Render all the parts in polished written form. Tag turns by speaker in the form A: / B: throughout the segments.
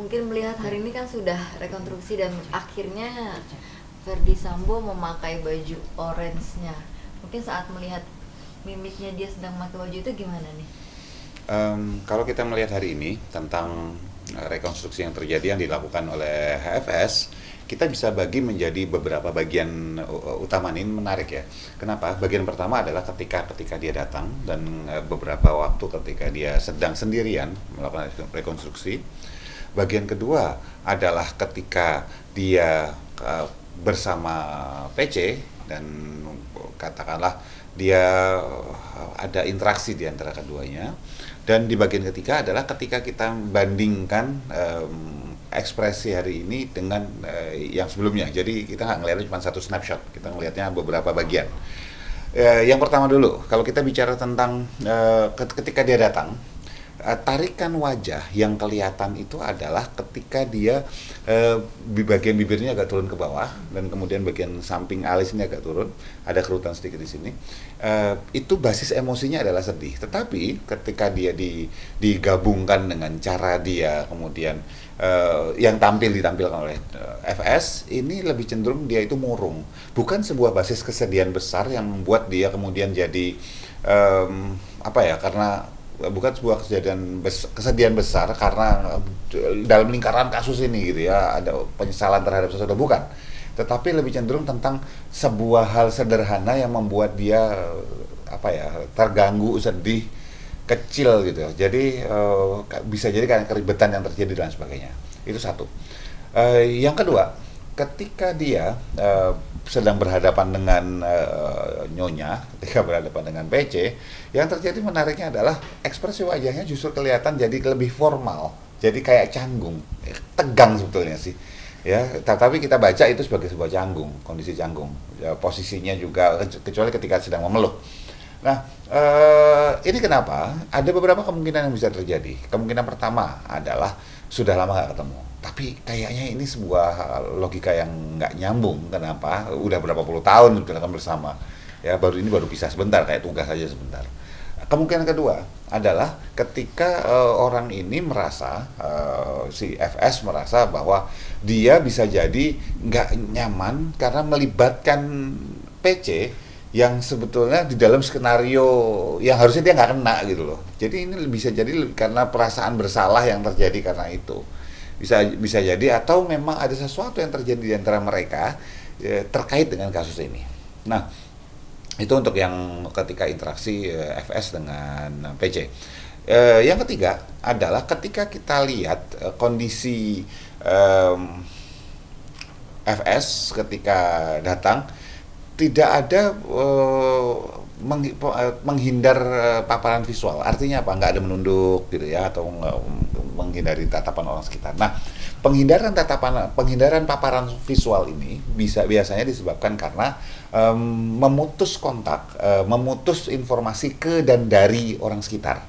A: mungkin melihat hari ini kan sudah rekonstruksi dan akhirnya Verdi Sambo memakai baju orange-nya. Mungkin saat melihat mimiknya dia sedang memakai baju itu gimana nih?
B: Kalau kita melihat hari ini tentang rekonstruksi yang terjadi yang dilakukan oleh HFS, kita bisa bagi menjadi beberapa bagian utama. Ini menarik ya. Kenapa? Bagian pertama adalah ketika dia datang dan beberapa waktu ketika dia sedang sendirian melakukan rekonstruksi. Bagian kedua adalah ketika dia bersama PC dan katakanlah dia ada interaksi di antara keduanya. Dan di bagian ketiga adalah ketika kita bandingkan ekspresi hari ini dengan yang sebelumnya. Jadi kita nggak ngelihatnya cuma satu snapshot, kita ngelihatnya beberapa bagian. Yang pertama dulu, kalau kita bicara tentang ketika dia datang, tarikan wajah yang kelihatan itu adalah ketika dia bagian bibirnya agak turun ke bawah dan kemudian bagian samping alis ini agak turun, ada kerutan sedikit di sini. Itu basis emosinya adalah sedih. Tetapi ketika dia digabungkan dengan cara dia kemudian yang ditampilkan oleh FS, ini lebih cenderung dia itu murung. Bukan sebuah basis kesedihan besar yang membuat dia kemudian jadi karena bukan sebuah kesedihan besar karena dalam lingkaran kasus ini gitu ya, ada penyesalan terhadap sesuatu, bukan, tetapi lebih cenderung tentang sebuah hal sederhana yang membuat dia terganggu, sedih, kecil gitu. Jadi bisa jadi karena keribetan yang terjadi dan sebagainya. Itu satu. Yang kedua, ketika dia sedang berhadapan dengan Nyonya, ketika berhadapan dengan PC, yang terjadi menariknya adalah ekspresi wajahnya justru kelihatan jadi lebih formal, jadi kayak canggung, tegang sebetulnya sih. Ya, tapi kita baca itu sebagai sebuah canggung, kondisi canggung. Ya, posisinya juga kecuali ketika sedang memeluk. Nah, ini kenapa? Ada beberapa kemungkinan yang bisa terjadi. Kemungkinan pertama adalah sudah lama nggak ketemu. Tapi kayaknya ini sebuah logika yang nggak nyambung. Kenapa? Udah berapa puluh tahun sudah kan bersama. Ya, baru pisah sebentar, kayak tugas saja sebentar. Kemungkinan kedua adalah ketika orang ini merasa, si FS merasa bahwa dia bisa jadi nggak nyaman karena melibatkan PC yang sebetulnya di dalam skenario yang harusnya dia nggak kena gitu loh. Jadi ini bisa jadi karena perasaan bersalah yang terjadi karena itu. Bisa jadi, atau memang ada sesuatu yang terjadi di antara mereka terkait dengan kasus ini. Nah, itu untuk yang ketika interaksi FS dengan PC. Yang ketiga adalah ketika kita lihat kondisi FS ketika datang, tidak ada menghindar paparan visual. Artinya apa? Nggak ada menunduk gitu ya, atau menghindari tatapan orang sekitar. Nah, penghindaran paparan visual ini biasanya disebabkan karena memutus kontak, memutus informasi ke dan dari orang sekitar.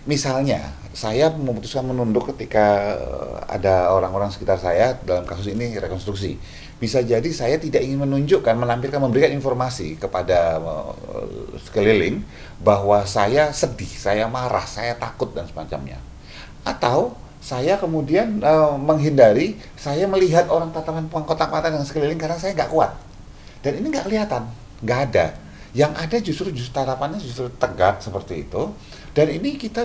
B: Misalnya, saya memutuskan menunduk ketika ada orang-orang sekitar saya dalam kasus ini rekonstruksi. Bisa jadi saya tidak ingin menunjukkan, memberikan informasi kepada sekeliling bahwa saya sedih, saya marah, saya takut dan semacamnya. Atau saya kemudian menghindari, saya melihat orang tatapan kontak mata dengan sekeliling karena saya nggak kuat. Dan ini nggak kelihatan, nggak ada. Yang ada justru tatapannya justru tegak seperti itu. Dan ini kita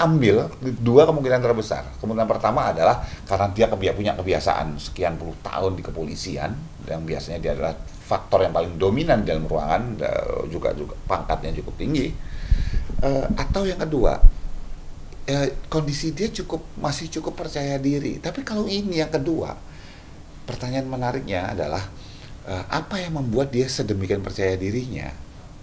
B: ambil dua kemungkinan terbesar. Kemungkinan pertama adalah karena dia punya kebiasaan sekian puluh tahun di kepolisian, yang biasanya dia adalah faktor yang paling dominan dalam ruangan, juga pangkatnya cukup tinggi. Atau yang kedua, kondisi dia masih cukup percaya diri. Tapi kalau ini yang kedua, pertanyaan menariknya adalah apa yang membuat dia sedemikian percaya dirinya?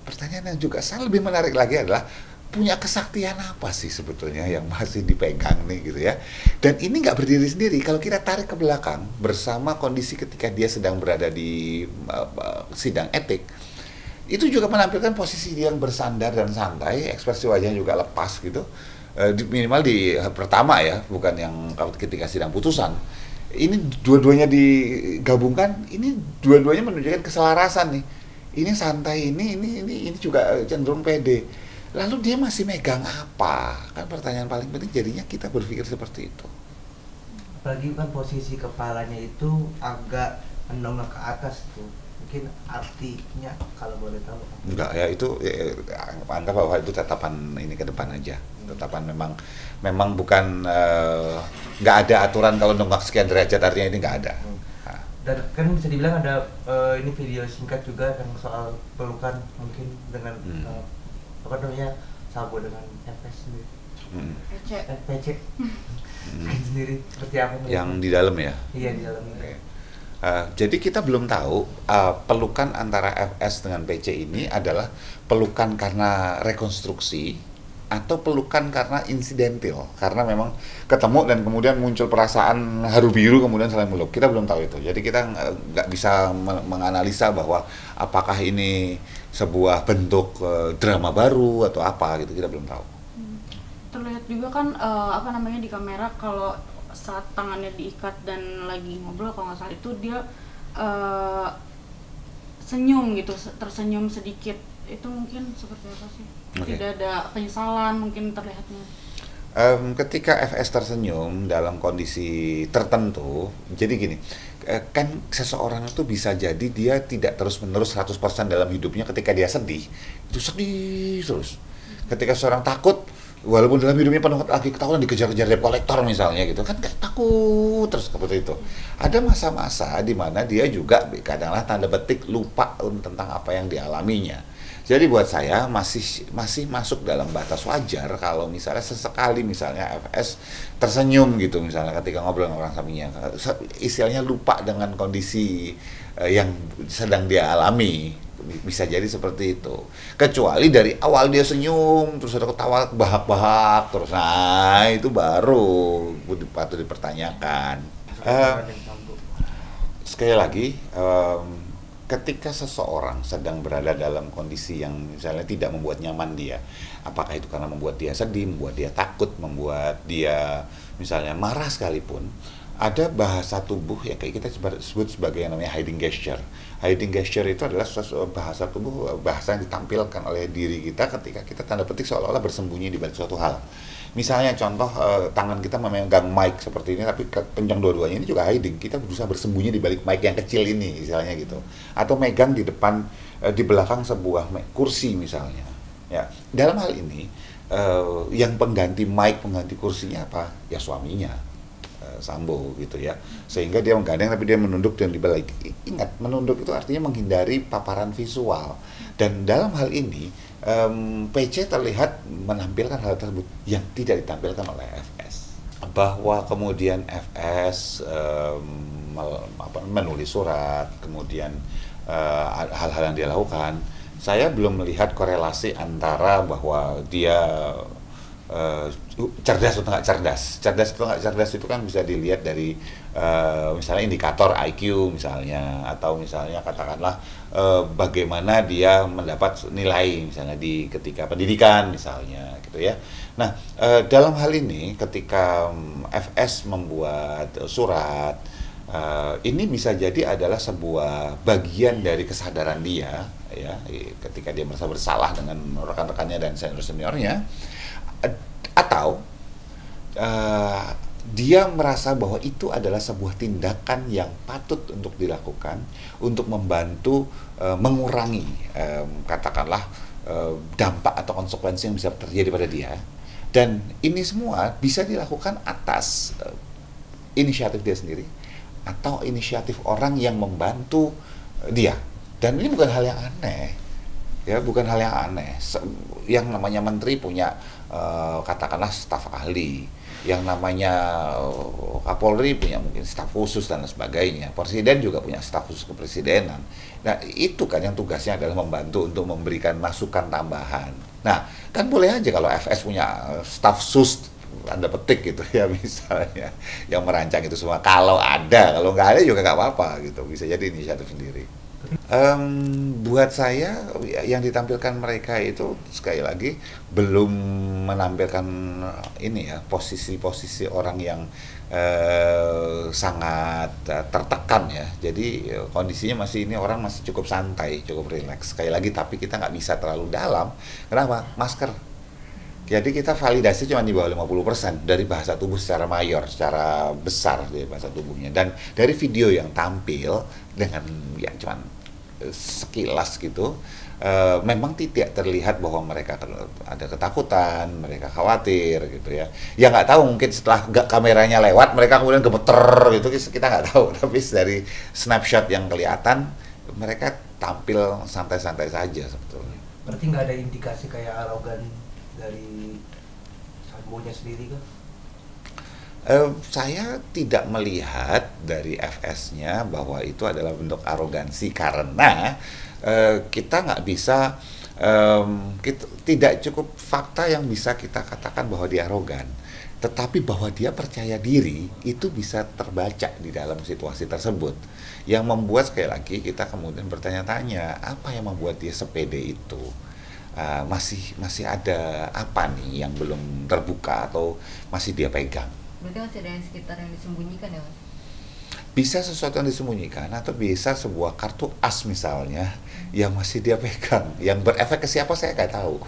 B: Pertanyaan yang juga lebih menarik lagi adalah punya kesaktian apa sih sebetulnya yang masih dipegang nih gitu ya. Dan ini nggak berdiri sendiri. Kalau kita tarik ke belakang bersama kondisi ketika dia sedang berada di sidang etik, itu juga menampilkan posisi dia yang bersandar dan santai, ekspresi wajahnya juga lepas gitu. Minimal di pertama ya, bukan yang ketika sidang putusan. Ini dua-duanya digabungkan, ini dua-duanya menunjukkan keselarasan nih. Ini santai, ini juga cenderung pede. Lalu dia masih megang apa? Kan pertanyaan paling penting, jadinya kita berpikir seperti itu.
C: apalagi kan posisi kepalanya itu agak mendongak ke atas tuh, mungkin artinya kalau boleh tahu.
B: Enggak ya, itu anggap bahwa itu tatapan ini ke depan aja. Tatapan memang bukan nggak ada aturan kalau nunggak sekian derajat artinya ini nggak ada. Nah,
C: Dan kan bisa dibilang ada ini video singkat juga yang soal pelukan mungkin dengan apa namanya Sambo dengan FS sendiri, PC sendiri seperti apa nih?
B: yang di dalam ya.
C: Iya di dalamnya.
B: Oke. Jadi kita belum tahu pelukan antara FS dengan PC ini adalah pelukan karena rekonstruksi atau pelukan karena insidental, karena memang ketemu dan kemudian muncul perasaan haru biru kemudian saling meluk. Kita belum tahu itu. Jadi kita nggak bisa menganalisa bahwa apakah ini sebuah bentuk drama baru atau apa gitu. Kita belum tahu.
D: Terlihat juga kan apa namanya di kamera kalau saat tangannya diikat dan lagi ngobrol, kalau nggak salah itu dia senyum gitu, tersenyum sedikit. Itu mungkin seperti apa sih?
B: Okay.
D: Tidak ada penyesalan mungkin terlihatnya.
B: Ketika FS tersenyum dalam kondisi tertentu, jadi gini, kan seseorang itu bisa jadi dia tidak terus-menerus 100% dalam hidupnya. Ketika dia sedih, itu sedih terus. Ketika seorang takut, walaupun dalam hidupnya penuh lagi ketakutan, dikejar-kejar debt collector misalnya gitu, kan kayak takut terus seperti itu. Ada masa-masa di mana dia juga kadang-kadang tanda petik lupa tentang apa yang dialaminya. Jadi buat saya masih masuk dalam batas wajar kalau misalnya sesekali misalnya FS tersenyum gitu misalnya ketika ngobrol dengan orang sampingnya, istilahnya lupa dengan kondisi yang sedang dia alami, bisa jadi seperti itu. Kecuali dari awal dia senyum terus ada ketawa bahak-bahak terus, nah itu baru patut dipertanyakan. Sekali lagi. Ketika seseorang sedang berada dalam kondisi yang misalnya tidak membuat nyaman dia, apakah itu karena membuat dia sedih, membuat dia takut, membuat dia misalnya marah sekalipun, ada bahasa tubuh yang kayak kita sebut sebagai yang namanya hiding gesture. Hiding gesture itu adalah bahasa tubuh, bahasa yang ditampilkan oleh diri kita ketika kita tanda petik seolah-olah bersembunyi di balik suatu hal. Misalnya contoh tangan kita memegang mic seperti ini tapi kencang dua-duanya, ini juga hiding. Kita berusaha bersembunyi di balik mic yang kecil ini misalnya gitu. Atau megang di depan di belakang sebuah kursi misalnya. Ya, dalam hal ini yang pengganti mic, pengganti kursinya apa? Ya suaminya, Sambo gitu ya. Sehingga dia menggandeng tapi dia menunduk dan dibalik. Ingat, menunduk itu artinya menghindari paparan visual. Dan dalam hal ini PC terlihat menampilkan hal tersebut yang tidak ditampilkan oleh FS. Bahwa kemudian FS menulis surat, kemudian hal-hal yang dia lakukan, saya belum melihat korelasi antara bahwa dia cerdas atau nggak cerdas. Cerdas atau nggak cerdas itu kan bisa dilihat dari misalnya indikator IQ misalnya, atau misalnya katakanlah bagaimana dia mendapat nilai misalnya di ketika pendidikan misalnya gitu ya. Nah, dalam hal ini ketika FS membuat surat, ini bisa jadi adalah sebuah bagian dari kesadaran dia ya, ketika dia merasa bersalah dengan rekan-rekannya dan senior-seniornya, atau dia merasa bahwa itu adalah sebuah tindakan yang patut untuk dilakukan untuk membantu mengurangi katakanlah dampak atau konsekuensi yang bisa terjadi pada dia. Dan ini semua bisa dilakukan atas inisiatif dia sendiri atau inisiatif orang yang membantu dia. Dan ini bukan hal yang aneh, ya, bukan hal yang aneh. Yang namanya menteri punya katakanlah staf ahli, yang namanya Kapolri punya mungkin staf khusus dan sebagainya. Presiden juga punya staf khusus kepresidenan. Nah, itu kan yang tugasnya adalah membantu untuk memberikan masukan tambahan. Nah, kan boleh aja kalau FS punya staf sus tanda petik gitu ya misalnya yang merancang itu semua. Kalau ada, kalau nggak ada juga nggak apa-apa gitu. Bisa jadi inisiatif sendiri. Buat saya yang ditampilkan mereka itu sekali lagi belum menampilkan ini ya, posisi-posisi orang yang sangat tertekan ya. Jadi kondisinya masih, ini orang masih cukup santai, cukup rileks sekali lagi, tapi kita nggak bisa terlalu dalam. Kenapa? Masker Jadi kita validasi cuma di bawah 50% dari bahasa tubuh secara mayor, secara besar dari bahasa tubuhnya. Dan dari video yang tampil dengan ya cuman sekilas gitu, memang tidak terlihat bahwa mereka ada ketakutan, mereka khawatir gitu ya. Ya nggak tahu, mungkin setelah kameranya lewat mereka kemudian gemeter gitu, kita nggak tahu. Tapi dari snapshot yang kelihatan mereka tampil santai-santai saja sebetulnya.
C: Berarti nggak ada indikasi kayak arogan dari Sambonya sendiri kan?
B: Saya tidak melihat dari FS-nya bahwa itu adalah bentuk arogansi, karena kita nggak bisa, tidak cukup fakta yang bisa kita katakan bahwa dia arogan. Tetapi bahwa dia percaya diri itu bisa terbaca di dalam situasi tersebut. Yang membuat sekali lagi kita kemudian bertanya-tanya, apa yang membuat dia sepede itu? Masih ada apa nih yang belum terbuka atau masih dia pegang?
A: Berarti masih ada yang sekitar yang disembunyikan ya Mas?
B: Bisa sesuatu yang disembunyikan, atau bisa sebuah kartu as misalnya yang masih dia pegang, yang berefek ke siapa saya nggak tahu.